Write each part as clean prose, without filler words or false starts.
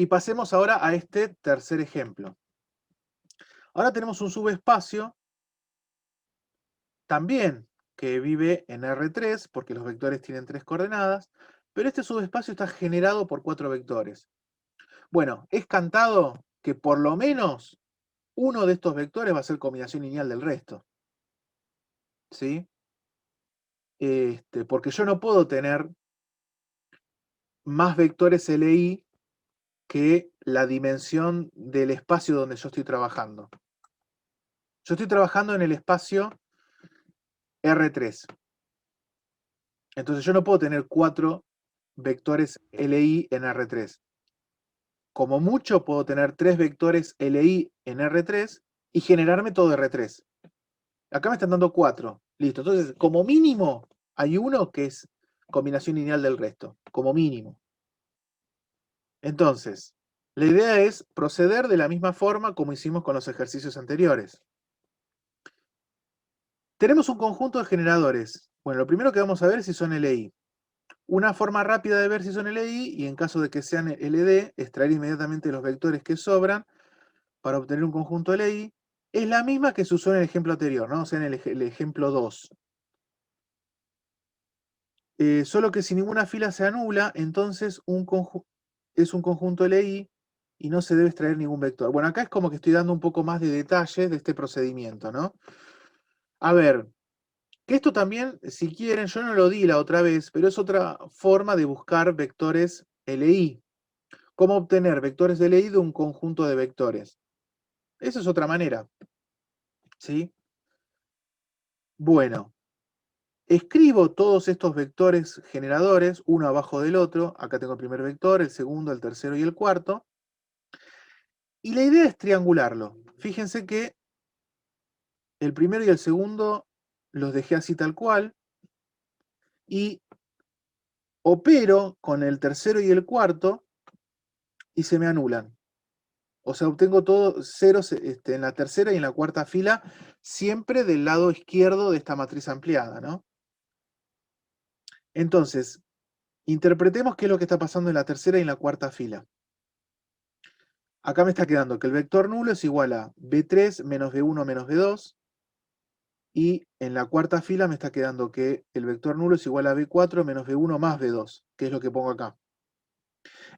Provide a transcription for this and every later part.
Y pasemos ahora a este tercer ejemplo. Ahora tenemos un subespacio también que vive en R3, porque los vectores tienen 3 coordenadas, pero este subespacio está generado por 4 vectores. Bueno, es cantado que por lo menos uno de estos vectores va a ser combinación lineal del resto. ¿Sí? Porque yo no puedo tener más vectores LI que la dimensión del espacio donde yo estoy trabajando. Yo estoy trabajando en el espacio R3. Entonces yo no puedo tener 4 vectores LI en R3. Como mucho puedo tener 3 vectores LI en R3 y generarme todo R3. Acá me están dando 4. Listo. Entonces, como mínimo, hay uno que es combinación lineal del resto. Como mínimo. Entonces, la idea es proceder de la misma forma como hicimos con los ejercicios anteriores. Tenemos un conjunto de generadores. Bueno, lo primero que vamos a ver es si son LI. Una forma rápida de ver si son LI, y en caso de que sean LD, extraer inmediatamente los vectores que sobran para obtener un conjunto LI, es la misma que se usó en el ejemplo anterior, ¿no? O sea, en el ejemplo 2. Solo que si ninguna fila se anula, entonces es un conjunto LI y no se debe extraer ningún vector. Bueno, acá es como que estoy dando un poco más de detalle de este procedimiento, ¿no? A ver, que esto también, si quieren, yo no lo di la otra vez, pero es otra forma de buscar vectores LI. ¿Cómo obtener vectores de LI de un conjunto de vectores? Esa es otra manera, ¿sí? Bueno, escribo todos estos vectores generadores, uno abajo del otro. Acá tengo el primer vector, el segundo, el tercero y el cuarto. Y la idea es triangularlo. Fíjense que el primero y el segundo los dejé así tal cual. Y opero con el tercero y el cuarto y se me anulan. O sea, obtengo todos ceros en la tercera y en la cuarta fila, siempre del lado izquierdo de esta matriz ampliada, ¿no? Entonces, interpretemos qué es lo que está pasando en la tercera y en la cuarta fila. Acá me está quedando que el vector nulo es igual a B3 menos B1 menos B2. Y en la cuarta fila me está quedando que el vector nulo es igual a B4 menos B1 más B2, que es lo que pongo acá.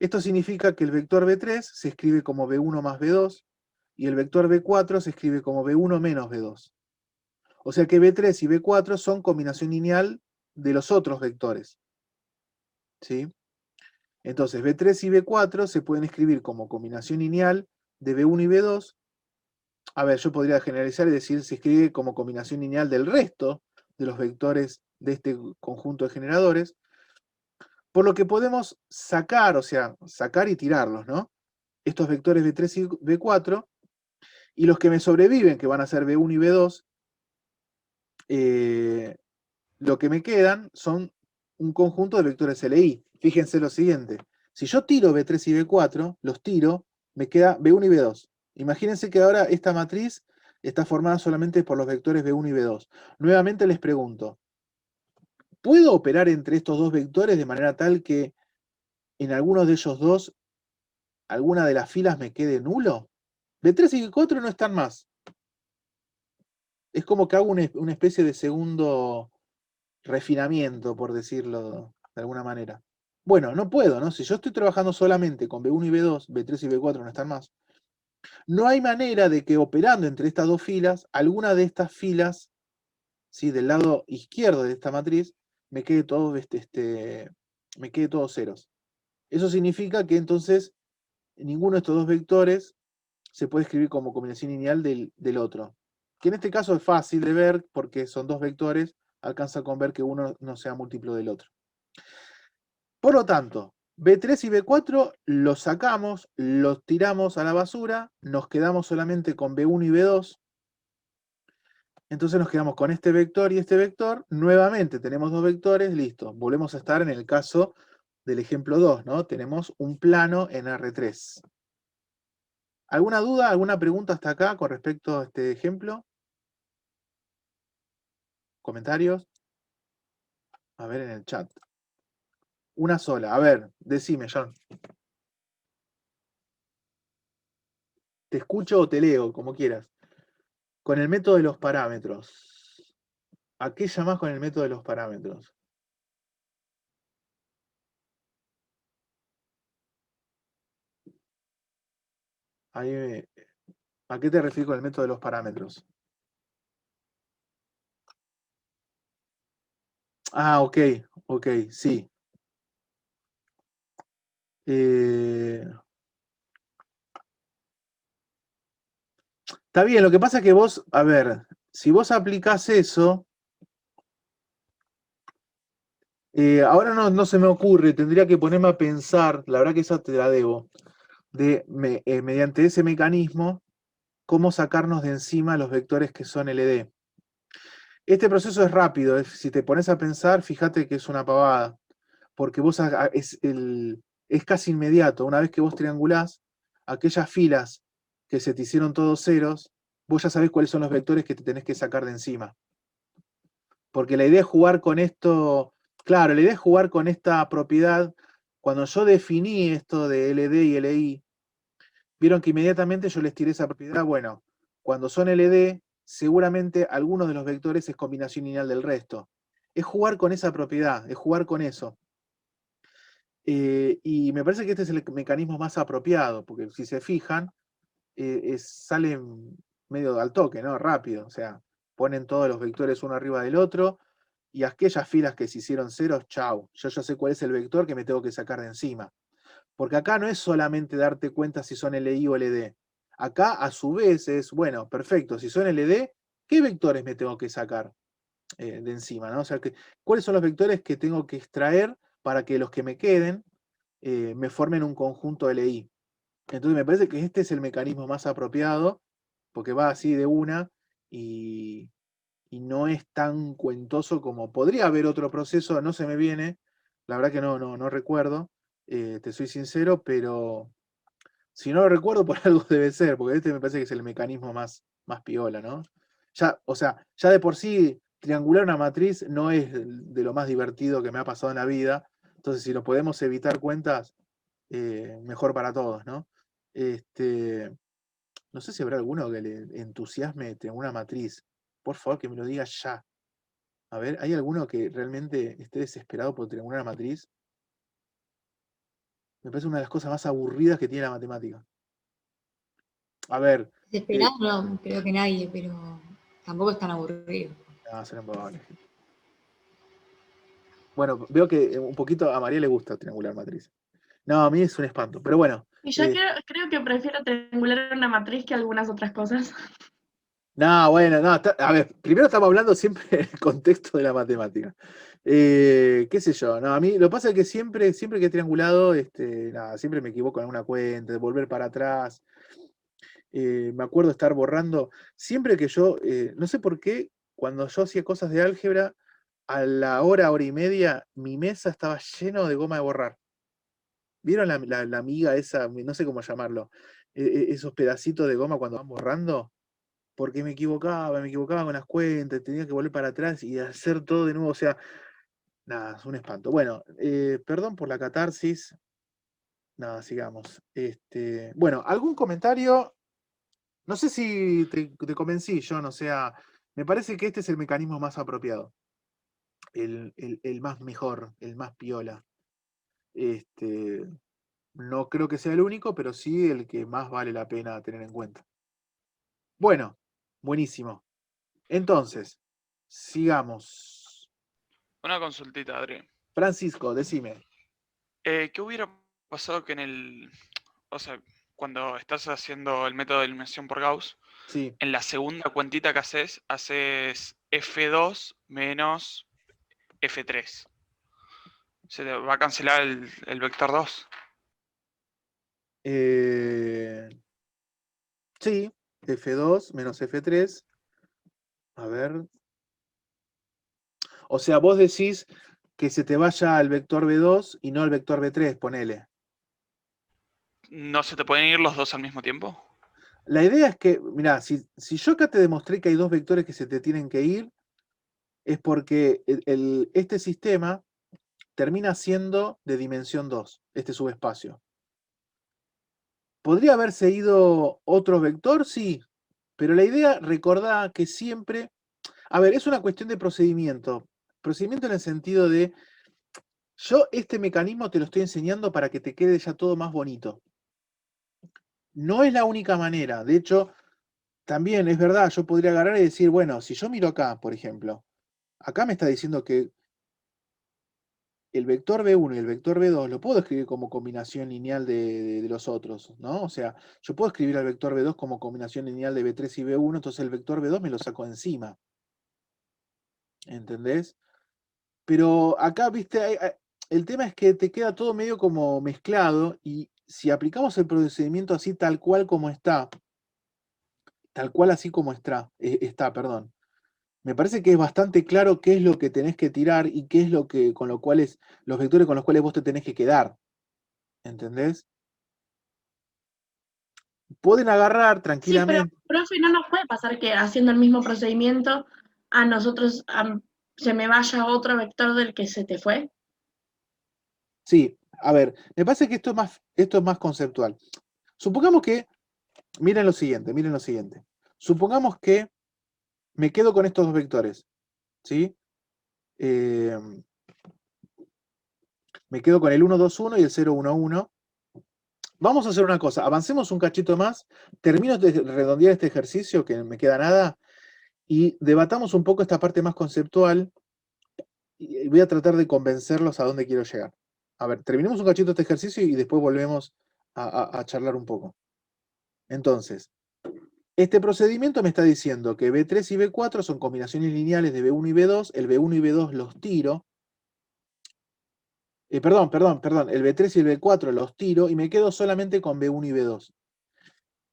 Esto significa que el vector B3 se escribe como B1 más B2 y el vector B4 se escribe como B1 menos B2. O sea que B3 y B4 son combinación lineal de los otros vectores. ¿Sí? Entonces B3 y B4 se pueden escribir como combinación lineal de B1 y B2. A ver, yo podría generalizar y decir se escribe como combinación lineal del resto de los vectores de este conjunto de generadores, por lo que podemos sacar, o sea, sacar y tirarlos, ¿no? Estos vectores B3 y B4, y los que me sobreviven, que van a ser B1 y B2, lo que me quedan son un conjunto de vectores LI. Fíjense lo siguiente, si yo tiro B3 y B4, los tiro, me queda B1 y B2. Imagínense que ahora esta matriz está formada solamente por los vectores B1 y B2. Nuevamente les pregunto, ¿puedo operar entre estos dos vectores de manera tal que en alguno de ellos dos, alguna de las filas me quede nulo? B3 y B4 no están más. Es como que hago una especie de segundo refinamiento, por decirlo de alguna manera. Bueno, no puedo, ¿no? Si yo estoy trabajando solamente con B1 y B2, B3 y B4 no están más. No hay manera de que operando entre estas dos filas, alguna de estas filas, ¿sí? Del lado izquierdo de esta matriz, me quede todo, me quede todo ceros. Eso significa que entonces ninguno de estos dos vectores se puede escribir como combinación lineal del otro. Que en este caso es fácil de ver porque son dos vectores, alcanza con ver que uno no sea múltiplo del otro. Por lo tanto, B3 y B4 los sacamos, los tiramos a la basura, nos quedamos solamente con B1 y B2. Entonces nos quedamos con este vector y este vector. Nuevamente tenemos dos vectores, listo. Volvemos a estar en el caso del ejemplo 2, ¿no? Tenemos un plano en R3. ¿Alguna duda, alguna pregunta hasta acá con respecto a este ejemplo? ¿Comentarios? A ver en el chat. Una sola. A ver, decime, John. te escucho o te leo, como quieras. Con el método de los parámetros. ¿A qué llamás con el método de los parámetros? ¿A qué te refieres con el método de los parámetros? Ah, ok, sí. Eh, Está bien, lo que pasa es que vos, a ver, si vos aplicás eso, ahora no se me ocurre, tendría que ponerme a pensar, la verdad que esa te la debo, mediante ese mecanismo, cómo sacarnos de encima los vectores que son LD. Este proceso es rápido, si te pones a pensar, fíjate que es una pavada, porque es casi inmediato. Una vez que vos triangulás, aquellas filas que se te hicieron todos ceros, vos ya sabés cuáles son los vectores que te tenés que sacar de encima. Porque la idea es jugar con esto, claro, la idea es jugar con esta propiedad. Cuando yo definí esto de LD y LI, vieron que inmediatamente yo les tiré esa propiedad. Bueno, cuando son LD, seguramente algunos de los vectores es combinación lineal del resto. Es jugar con esa propiedad, es jugar con eso. Y me parece que este es el mecanismo más apropiado, porque si se fijan, sale medio al toque, ¿no? Rápido. O sea, ponen todos los vectores uno arriba del otro, y aquellas filas que se hicieron ceros, chau. Yo ya sé cuál es el vector que me tengo que sacar de encima. Porque acá no es solamente darte cuenta si son LI o LD. Acá, a su vez, es, bueno, perfecto, si son LD, ¿qué vectores me tengo que sacar de encima? ¿No? O sea, ¿cuáles son los vectores que tengo que extraer para que los que me queden me formen un conjunto LI? Entonces me parece que este es el mecanismo más apropiado, porque va así de una y, y no es tan cuentoso como podría haber otro proceso, no se me viene, la verdad que no recuerdo, te soy sincero, pero si no lo recuerdo por algo debe ser, porque este me parece que es el mecanismo más piola, ¿no? Ya, o sea, ya de por sí triangular una matriz no es de lo más divertido que me ha pasado en la vida, entonces si lo podemos evitar cuentas, mejor para todos, ¿no? Este, no sé si habrá alguno que le entusiasme tener una matriz. Por favor, que me lo diga ya. A ver, ¿hay alguno que realmente esté desesperado por tener una matriz? Me parece una de las cosas más aburridas que tiene la matemática. A ver, eh, Desesperado no, creo que nadie, pero tampoco es tan aburrido. no, será improbable. Bueno, veo que un poquito a María le gusta triangular matriz. No, a mí es un espanto, pero bueno. Y yo creo que prefiero triangular una matriz que algunas otras cosas. No, bueno, no, a ver, primero estamos hablando siempre en el contexto de la matemática. Qué sé yo, no, a mí lo que pasa es que siempre que he triangulado, nada, siempre me equivoco en una cuenta, de volver para atrás. Me acuerdo estar borrando, siempre que yo, no sé por qué, cuando yo hacía cosas de álgebra, a la hora y media, mi mesa estaba lleno de goma de borrar. ¿Vieron la miga esa, no sé cómo llamarlo, esos pedacitos de goma cuando van borrando? Porque me equivocaba con las cuentas, tenía que volver para atrás y hacer todo de nuevo, o sea, nada, es un espanto. Bueno, perdón por la catarsis, nada, sigamos. Bueno, ¿algún comentario? No sé si te convencí, John, o sea, me parece que este es el mecanismo más apropiado, el más mejor, el más piola. Este, no creo que sea el único, pero sí el que más vale la pena tener en cuenta. Bueno, buenísimo. Entonces, sigamos. Una consultita, Adri. Francisco, decime. ¿Qué hubiera pasado que o sea, cuando estás haciendo el método de eliminación por Gauss, Sí. en la segunda cuentita que haces F2 menos F3? Se te va a cancelar el vector 2. Eh, sí, F2 menos F3. A ver. O sea, vos decís que se te vaya al vector B2 y no al vector B3, ponele. ¿No se te pueden ir los dos al mismo tiempo? La idea es que, mirá, si yo acá te demostré que hay dos vectores que se te tienen que ir, es porque este sistema termina siendo de dimensión 2, este subespacio. ¿Podría haberse ido otro vector? Sí, pero la idea, recordá que siempre... A ver, es una cuestión de procedimiento. Procedimiento en el sentido de, yo este mecanismo te lo estoy enseñando para que te quede ya todo más bonito. No es la única manera. De hecho, también es verdad, yo podría agarrar y decir, bueno, si yo miro acá, por ejemplo, acá me está diciendo que el vector B1 y el vector B2 lo puedo escribir como combinación lineal de los otros, ¿no? O sea, yo puedo escribir al vector B2 como combinación lineal de B3 y B1, entonces el vector B2 me lo saco encima. ¿Entendés? Pero acá, viste, el tema es que te queda todo medio como mezclado y si aplicamos el procedimiento así tal cual como está, tal cual así como está, perdón, me parece que es bastante claro qué es lo que tenés que tirar y qué es lo que, con lo cual es, los vectores con los cuales vos te tenés que quedar. ¿Entendés? Pueden agarrar Sí, pero, tranquilamente. profe, no nos puede pasar que haciendo el mismo procedimiento a nosotros se me vaya otro vector del que se te fue. Sí, a ver, me parece que esto es más conceptual. Supongamos que, miren lo siguiente, miren lo siguiente. Supongamos que me quedo con estos dos vectores, ¿sí? Eh, me quedo con el 1, 2, 1 y el 0, 1, 1. Vamos a hacer una cosa, avancemos un cachito más, termino de redondear este ejercicio, que me queda nada, y debatamos un poco esta parte más conceptual, y voy a tratar de convencerlos a dónde quiero llegar. A ver, terminemos un cachito este ejercicio y después volvemos a charlar un poco. Entonces, este procedimiento me está diciendo que B3 y B4 son combinaciones lineales de B1 y B2, el B1 y B2 los tiro, perdón, el B3 y el B4 los tiro y me quedo solamente con B1 y B2.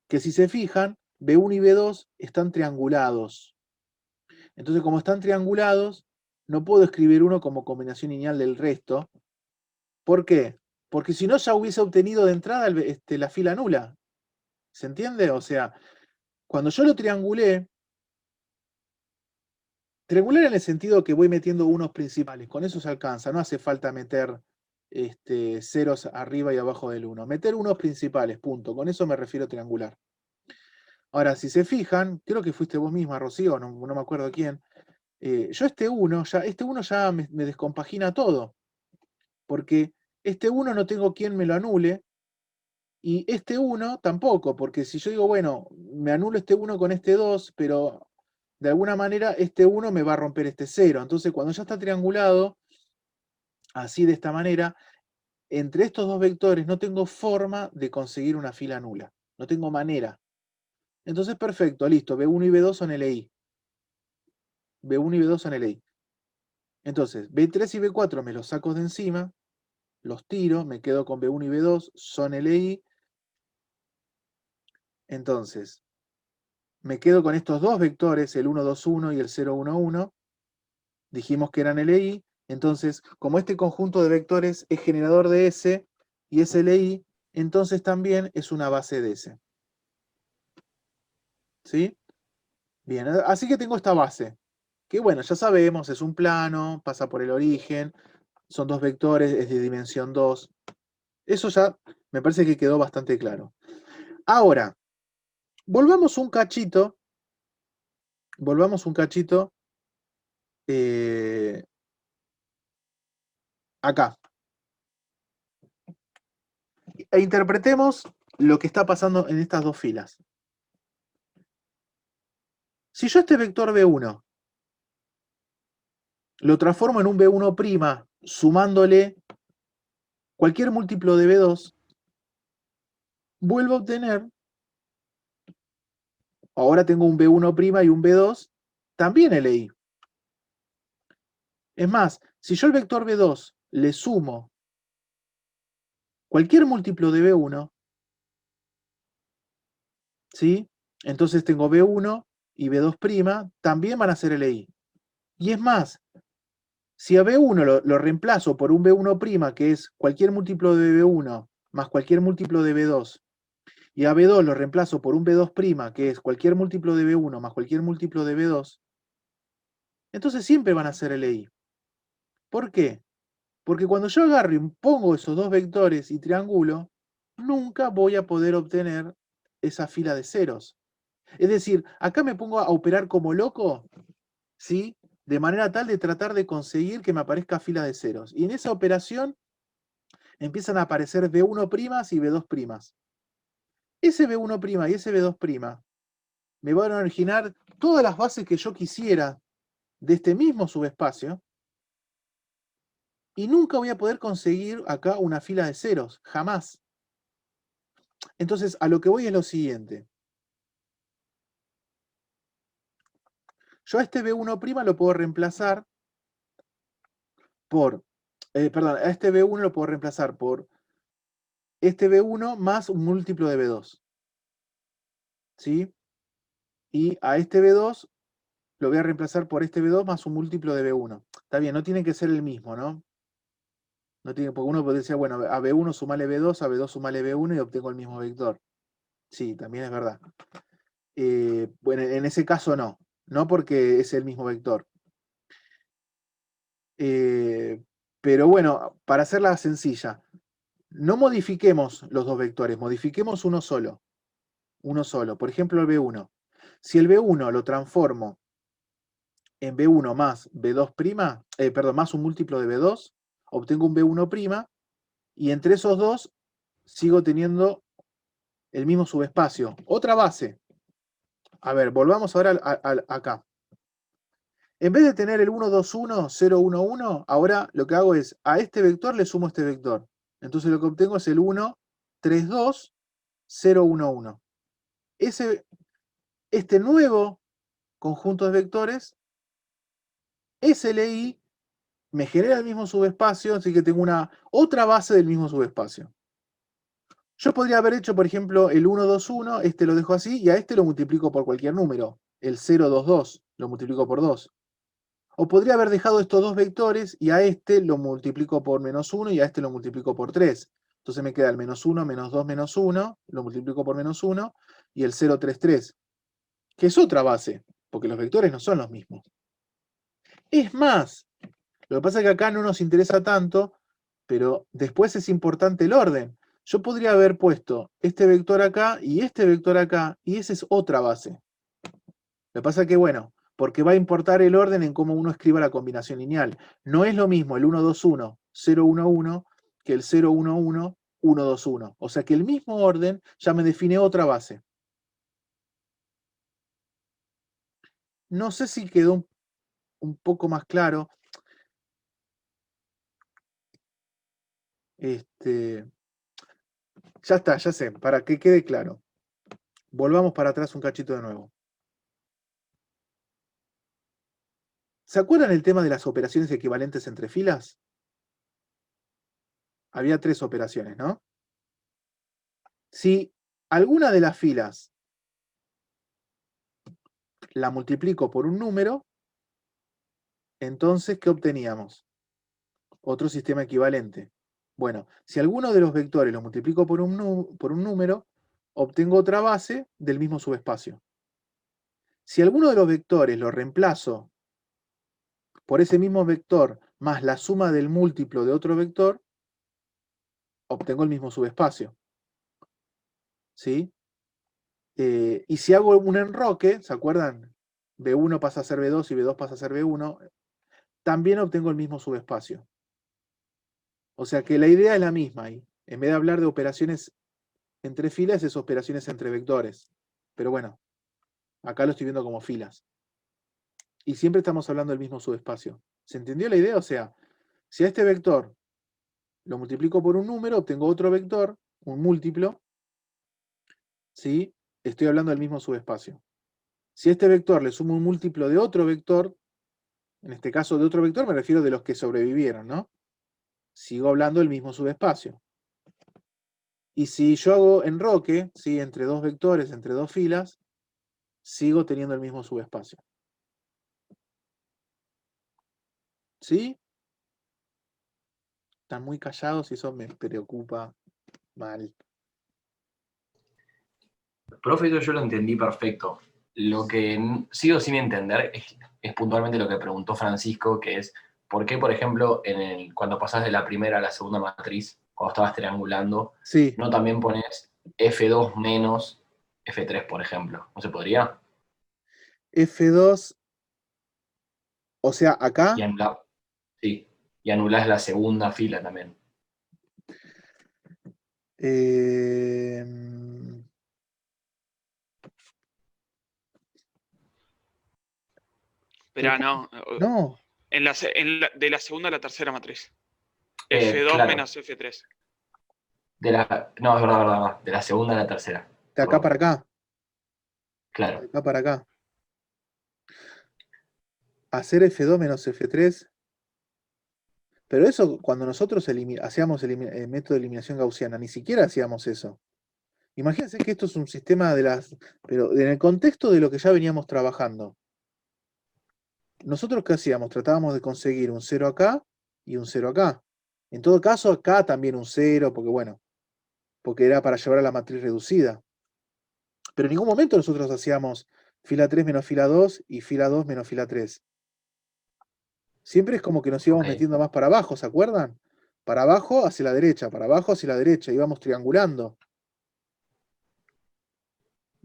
Que si se fijan, B1 y B2 están triangulados. Entonces, como están triangulados, no puedo escribir uno como combinación lineal del resto. ¿Por qué? Porque si no ya hubiese obtenido de entrada la fila nula. ¿Se entiende? O sea, cuando yo lo triangulé, triangular en el sentido que voy metiendo unos principales, con eso se alcanza, no hace falta meter ceros arriba y abajo del 1. Meter unos principales, punto. Con eso me refiero a triangular. Ahora, si se fijan, creo que fuiste vos misma, Rocío, no me acuerdo quién. Yo este 1 ya me descompagina todo, porque este 1 no tengo quien me lo anule, y este 1 tampoco, porque si yo digo, bueno, me anulo este 1 con este 2, pero de alguna manera este 1 me va a romper este 0. Entonces, cuando ya está triangulado, así de esta manera, entre estos dos vectores no tengo forma de conseguir una fila nula. No tengo manera. Entonces, perfecto, listo. B1 y B2 son LI. B1 y B2 son LI. Entonces, B3 y B4 me los saco de encima, los tiro, me quedo con B1 y B2, son LI. Entonces, me quedo con estos dos vectores, el 1, 2, 1 y el 0, 1, 1. Dijimos que eran LI. Entonces, como este conjunto de vectores es generador de S y es LI, entonces también es una base de S. ¿Sí? Bien, así que tengo esta base. Que bueno, ya sabemos, es un plano, pasa por el origen, son dos vectores, es de dimensión 2. Eso ya me parece que quedó bastante claro. Ahora, volvamos un cachito eh, acá. E interpretemos lo que está pasando en estas dos filas. Si yo este vector B1 lo transformo en un B1' sumándole cualquier múltiplo de B2, vuelvo a obtener, ahora tengo un B1' y un B2, también LI. Es más, si yo el vector B2 le sumo cualquier múltiplo de B1, ¿sí? Entonces tengo B1 y B2' también van a ser LI. Y es más, si a B1 lo reemplazo por un B1', que es cualquier múltiplo de B1 más cualquier múltiplo de B2, y a B2 lo reemplazo por un B2', que es cualquier múltiplo de B1 más cualquier múltiplo de B2, entonces siempre van a ser LI. ¿Por qué? Porque cuando yo agarro y pongo esos dos vectores y triangulo, nunca voy a poder obtener esa fila de ceros. Es decir, acá me pongo a operar como loco, ¿sí? De manera tal de tratar de conseguir que me aparezca fila de ceros. Y en esa operación empiezan a aparecer B1' y B2'. Ese B1' y ese B2' me van a originar todas las bases que yo quisiera de este mismo subespacio, y nunca voy a poder conseguir acá una fila de ceros, jamás. Entonces, a lo que voy es lo siguiente. Yo a este B1' lo puedo reemplazar por, perdón, a este B1 lo puedo reemplazar por este B1 más un múltiplo de B2. ¿Sí? Y a este B2 lo voy a reemplazar por este B2 más un múltiplo de B1. Está bien, no tiene que ser el mismo, ¿no? No tiene, porque uno podría decir, bueno, a B1 sumale B2, a B2 sumale B1 y obtengo el mismo vector. Sí, también es verdad. Bueno, en ese caso no porque es el mismo vector. Pero bueno, para hacerla sencilla, no modifiquemos los dos vectores, modifiquemos uno solo. Uno solo. Por ejemplo, el B1. Si el B1 lo transformo en B1 más B2', perdón, más un múltiplo de B2, obtengo un B1', y entre esos dos sigo teniendo el mismo subespacio. Otra base. A ver, volvamos ahora acá. En vez de tener el 1, 2, 1, 0, 1, 1, ahora lo que hago es, a este vector le sumo este vector. Entonces lo que obtengo es el 1, 3, 2, 0, 1, 1. Este nuevo conjunto de vectores, SLI, me genera el mismo subespacio, así que tengo otra base del mismo subespacio. Yo podría haber hecho, por ejemplo, el 1, 2, 1, este lo dejo así, y a este lo multiplico por cualquier número. El 0, 2, 2, lo multiplico por 2. O podría haber dejado estos dos vectores y a este lo multiplico por menos 1 y a este lo multiplico por 3. Entonces me queda el menos 1, menos 2, menos 1, lo multiplico por menos 1, y el 0, 3, 3, que es otra base, porque los vectores no son los mismos. Es más, lo que pasa es que acá no nos interesa tanto, pero después es importante el orden. Yo podría haber puesto este vector acá, y esa es otra base. Lo que pasa es que, bueno, porque va a importar el orden en cómo uno escriba la combinación lineal. No es lo mismo el 1, 2, 1, 0, 1, 1, que el 0, 1, 1, 1, 2, 1. O sea que el mismo orden ya me define otra base. No sé si quedó un poco más claro. Ya está, ya sé, para que quede claro. Volvamos para atrás un cachito de nuevo. ¿Se acuerdan el tema de las operaciones equivalentes entre filas? Había 3 operaciones, ¿no? Si alguna de las filas la multiplico por un número, entonces, ¿qué obteníamos? Otro sistema equivalente. Bueno, si alguno de los vectores lo multiplico por un número, obtengo otra base del mismo subespacio. Si alguno de los vectores lo reemplazo por ese mismo vector más la suma del múltiplo de otro vector, obtengo el mismo subespacio. ¿Sí? Y si hago un enroque, ¿se acuerdan? B1 pasa a ser B2 y B2 pasa a ser B1, también obtengo el mismo subespacio. O sea que la idea es la misma ahí. En vez de hablar de operaciones entre filas, es operaciones entre vectores. Pero bueno, acá lo estoy viendo como filas. Y siempre estamos hablando del mismo subespacio. ¿Se entendió la idea? O sea, si a este vector lo multiplico por un número, obtengo otro vector, un múltiplo, ¿sí? Estoy hablando del mismo subespacio. Si a este vector le sumo un múltiplo de otro vector, en este caso de otro vector me refiero de los que sobrevivieron, ¿no? Sigo hablando del mismo subespacio. Y si yo hago enroque, ¿sí? Entre dos vectores, entre dos filas, sigo teniendo el mismo subespacio. ¿Sí? Están muy callados y eso me preocupa mal. Profe, eso yo lo entendí perfecto. Lo que sigo sin entender es puntualmente lo que preguntó Francisco, que es, ¿por qué, por ejemplo, cuando pasás de la primera a la segunda matriz, cuando estabas triangulando, Sí, no también pones F2 menos F3, por ejemplo. ¿No se podría? F2, o sea, acá, Y anular, sí. Y anulás la segunda fila también. eh, pero Esperá, no. no, De la segunda a la tercera matriz. F2 Claro. menos F3. No, es verdad, verdad, verdad. De la segunda a la tercera. de acá Perdón. para acá, de Claro. acá para acá. Hacer F2 menos F3. Pero eso, cuando nosotros hacíamos el método de eliminación gaussiana, ni siquiera hacíamos eso. Imagínense que esto es un sistema pero en el contexto de lo que ya veníamos trabajando. Nosotros, ¿qué hacíamos? Tratábamos de conseguir un 0 acá y un 0 acá. En todo caso, acá también un 0, porque bueno, porque era para llevar a la matriz reducida. Pero en ningún momento nosotros hacíamos fila 3 menos fila 2 y fila 2 menos fila 3. Siempre es como que nos íbamos Ok. metiendo más para abajo, ¿se acuerdan? Para abajo hacia la derecha, para abajo hacia la derecha, íbamos triangulando.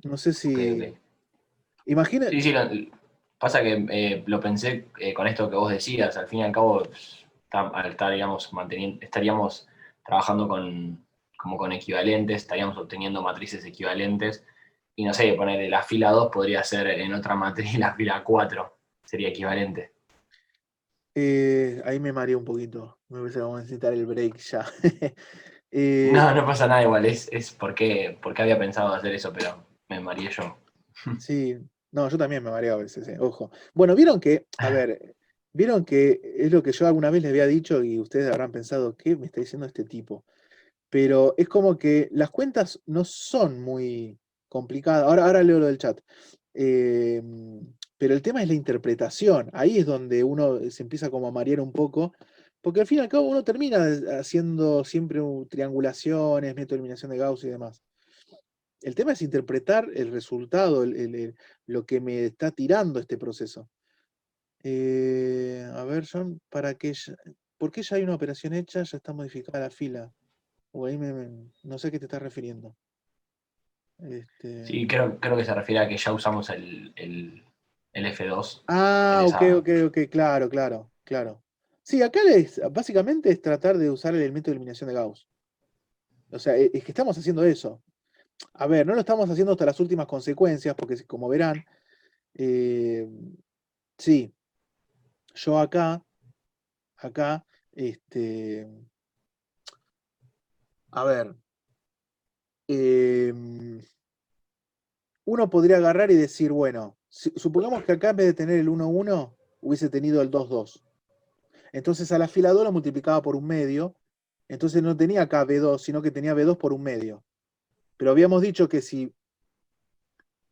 No sé Ok, si. ok. Imagina. Sí, sí, pasa que lo pensé con esto que vos decías. Al fin y al cabo, pues, al estar, digamos, estaríamos trabajando como con equivalentes, estaríamos obteniendo matrices equivalentes. Y no sé, poner la fila 2 podría ser en otra matriz la fila 4 sería equivalente. Ahí me mareé un poquito. Me parece que vamos a necesitar el break ya. Eh, No, no pasa nada igual, es porque había pensado hacer eso, pero me mareé yo. sí, no, yo también me mareo a veces, ojo. Bueno, vieron que, a ver, vieron que es lo que yo alguna vez les había dicho y ustedes habrán pensado, ¿qué me está diciendo este tipo? Pero es como que las cuentas no son muy complicadas. Ahora leo lo del chat. Eh, pero el tema es la interpretación. Ahí es donde uno se empieza como a marear un poco, porque al fin y al cabo uno termina haciendo siempre triangulaciones, método de eliminación de Gauss y demás. El tema es interpretar el resultado, lo que me está tirando este proceso. A ver, John, ¿por qué ya hay una operación hecha? Ya está modificada la fila. O ahí no sé a qué te estás refiriendo. Sí, Este, creo que se refiere a que ya usamos el F2 en ok, esa. ok, ok, claro, claro, claro. Sí, acá básicamente es tratar de usar el método de eliminación de Gauss. O sea, es que estamos haciendo eso. A ver, no lo estamos haciendo hasta las últimas consecuencias, porque como verán, eh, sí, yo acá, este, a ver, uno podría agarrar y decir, bueno, supongamos que acá en vez de tener el 1,1, hubiese tenido el 2,2. Entonces a la fila 2 lo multiplicaba por un medio, entonces no tenía acá B2, sino que tenía B2 por un medio. Pero habíamos dicho que si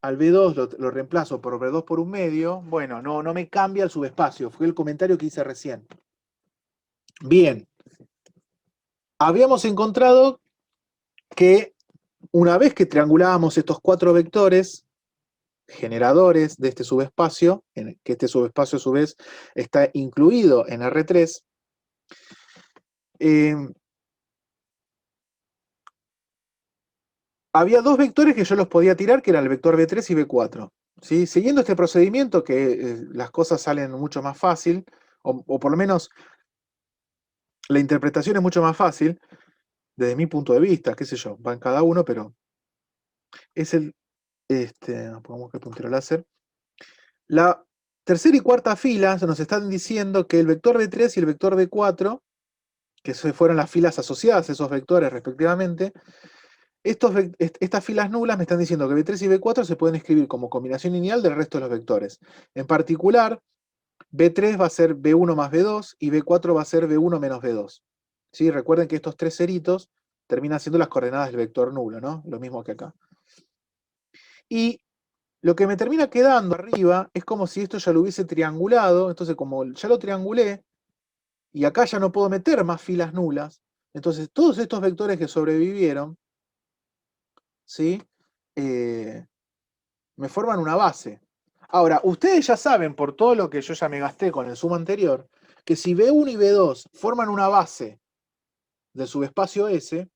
al B2 lo reemplazo por B2 por un medio, bueno, no me cambia el subespacio, fue el comentario que hice recién. Bien, habíamos encontrado que una vez que triangulábamos estos 4 vectores generadores de este subespacio, que este subespacio a su vez está incluido en R3, había 2 vectores que yo los podía tirar, que eran el vector B3 y B4. ¿Sí? Siguiendo este procedimiento, que las cosas salen mucho más fácil, o por lo menos la interpretación es mucho más fácil, desde mi punto de vista, qué sé yo, va en cada uno, pero es pongamos que el puntero láser. La tercera y cuarta fila nos están diciendo que el vector B3 y el vector B4, que fueron las filas asociadas a esos vectores respectivamente, estas filas nulas me están diciendo que B3 y B4 se pueden escribir como combinación lineal del resto de los vectores. En particular, B3 va a ser B1 más B2 y B4 va a ser B1 menos B2. ¿Sí? Recuerden que estos 3 ceritos terminan siendo las coordenadas del vector nulo, ¿no? Lo mismo que acá. Y lo que me termina quedando arriba es como si esto ya lo hubiese triangulado, entonces como ya lo triangulé, y acá ya no puedo meter más filas nulas, entonces todos estos vectores que sobrevivieron, ¿sí? Me forman una base. Ahora, ustedes ya saben, por todo lo que yo ya me gasté con el sumo anterior, que si B1 y B2 forman una base del subespacio S,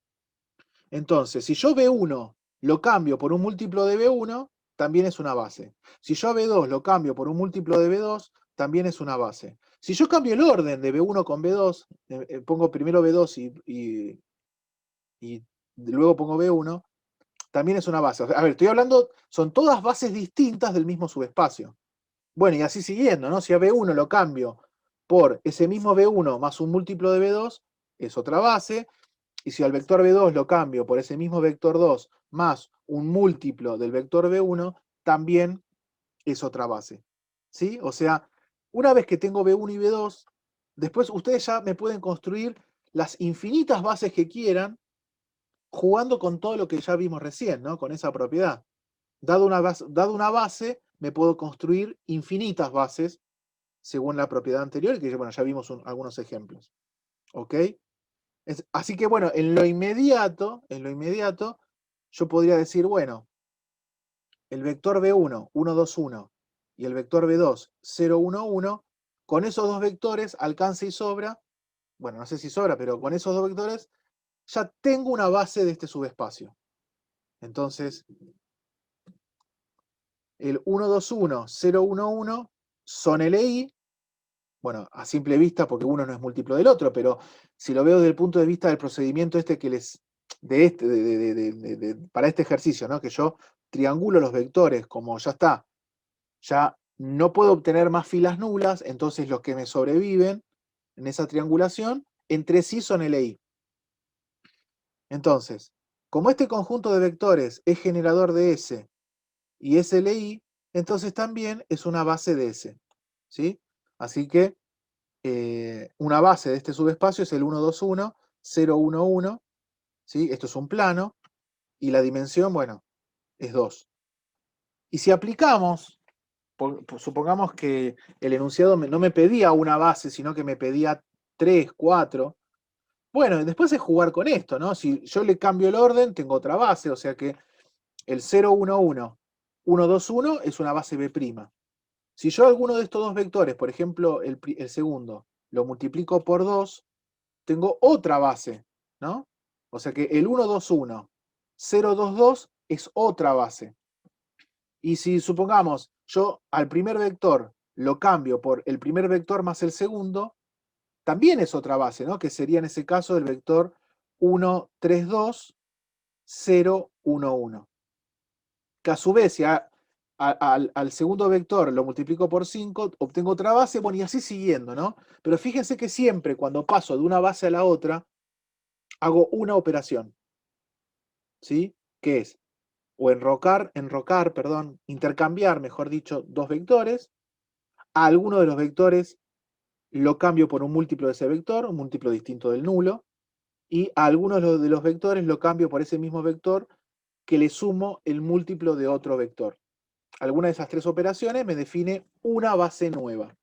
entonces, si yo B1 lo cambio por un múltiplo de B1, también es una base. Si yo a B2 lo cambio por un múltiplo de B2, también es una base. Si yo cambio el orden de B1 con B2, pongo primero B2 y luego pongo B1, también es una base. A ver, estoy hablando, son todas bases distintas del mismo subespacio. Bueno, y así siguiendo, ¿no? Si a B1 lo cambio por ese mismo B1 más un múltiplo de B2, es otra base. Y si al vector B2 lo cambio por ese mismo vector 2 más un múltiplo del vector B1, también es otra base. ¿Sí? O sea, una vez que tengo B1 y B2, después ustedes ya me pueden construir las infinitas bases que quieran, jugando con todo lo que ya vimos recién, ¿no? Con esa propiedad. Dado una base, me puedo construir infinitas bases según la propiedad anterior, que bueno, ya vimos algunos ejemplos. ¿Ok? Así que bueno, en lo inmediato, yo podría decir, bueno, el vector B1, 1, 2, 1, y el vector B2, 0, 1, 1, con esos dos vectores alcanza y sobra, bueno, no sé si sobra, pero con esos dos vectores ya tengo una base de este subespacio. Entonces, el 1, 2, 1, 0, 1, 1 son LI, bueno, a simple vista, porque uno no es múltiplo del otro, pero si lo veo desde el punto de vista del procedimiento que les, para este ejercicio, ¿no? Que yo triangulo los vectores, como ya está, ya no puedo obtener más filas nulas, entonces los que me sobreviven en esa triangulación, entre sí son LI. Entonces, como este conjunto de vectores es generador de S y es LI, entonces también es una base de S. ¿Sí? Así que una base de este subespacio es el 1, 2, 1, 0, 1, 1. ¿Sí? Esto es un plano. Y la dimensión, bueno, es 2. Y si aplicamos, supongamos que el enunciado no me pedía una base, sino que me pedía 3, 4. Bueno, después es jugar con esto, ¿no? Si yo le cambio el orden, tengo otra base, o sea que el 0, 1, 1, 1, 2, 1 es una base B'. Si yo alguno de estos dos vectores, por ejemplo, el segundo, lo multiplico por 2, tengo otra base, ¿no? O sea que el 1, 2, 1, 0, 2, 2 es otra base. Y si supongamos, yo al primer vector lo cambio por el primer vector más el segundo, también es otra base, ¿no? Que sería en ese caso el vector 1, 3, 2, 0, 1, 1. Que a su vez, si al segundo vector lo multiplico por 5, obtengo otra base, bueno, y así siguiendo, ¿no? Pero fíjense que siempre cuando paso de una base a la otra, hago una operación, ¿sí? Que es, o intercambiar, mejor dicho, dos vectores. A alguno de los vectores lo cambio por un múltiplo de ese vector, un múltiplo distinto del nulo, y a algunos de los vectores lo cambio por ese mismo vector que le sumo el múltiplo de otro vector. Alguna de esas tres operaciones me define una base nueva.